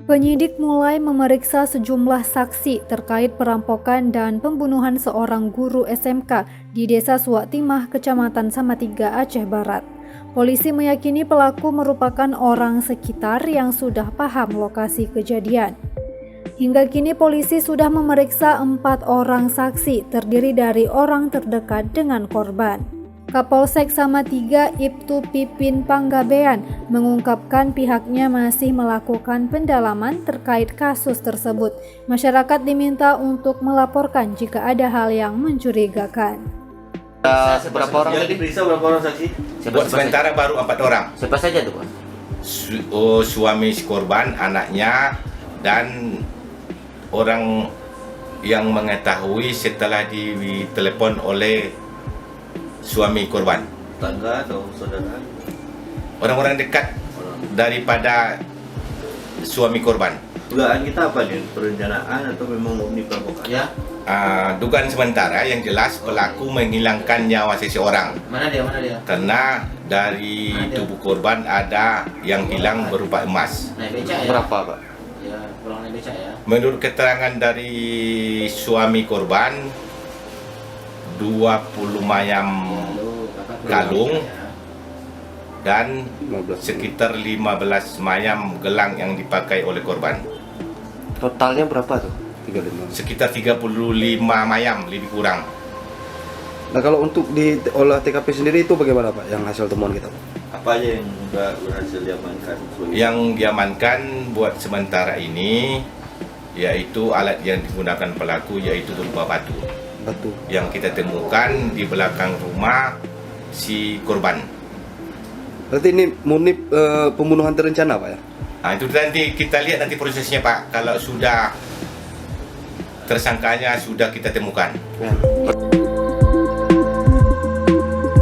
Penyidik mulai memeriksa sejumlah saksi terkait perampokan dan pembunuhan seorang guru SMK di Desa Suaktimah, Kecamatan Samatiga, Aceh Barat. Polisi meyakini pelaku merupakan orang sekitar yang sudah paham lokasi kejadian. Hingga kini polisi sudah memeriksa 4 orang saksi terdiri dari orang terdekat dengan korban. Kapolsek Samatiga Ibtu Pipin Panggabean mengungkapkan pihaknya masih melakukan pendalaman terkait kasus tersebut. Masyarakat diminta untuk melaporkan jika ada hal yang mencurigakan. Berapa orang yang tadi? diperiksa berapa orang saksi? Buat Sementara baru 4 orang. Siapa saja tuh, Pak? Suami si korban, anaknya, dan orang yang mengetahui setelah ditelepon oleh suami korban. Tangga atau saudara? Orang-orang dekat daripada suami korban. Dugaan kita apa nih? Perencanaan atau memang murni perampokan? Ya. Dugaan sementara yang jelas pelaku menghilangkan nyawa seseorang. Mana dia? Karena dari tubuh korban ada yang hilang berupa emas. Naik becak ya? Berapa, Pak? Ya, pulang naik becak ya. Menurut keterangan dari suami korban, 20 mayam Lalu, Kakak Kalung. pulang ya. dan 15. sekitar 15 mayam gelang yang dipakai oleh korban. Totalnya berapa tuh? 35. Sekitar 35 mayam lebih kurang. Nah, kalau untuk di olah TKP sendiri itu bagaimana, Pak? Yang hasil temuan kita, Pak? Apa aja yang sudah berhasil diamankan? Yang diamankan buat sementara ini yaitu alat yang digunakan pelaku yaitu berupa batu Batu. yang kita temukan di belakang rumah si korban. Berarti ini murni pembunuhan terencana, Pak ya? Nah, itu nanti kita lihat nanti prosesnya, Pak. Kalau sudah tersangkanya sudah kita temukan. Ya.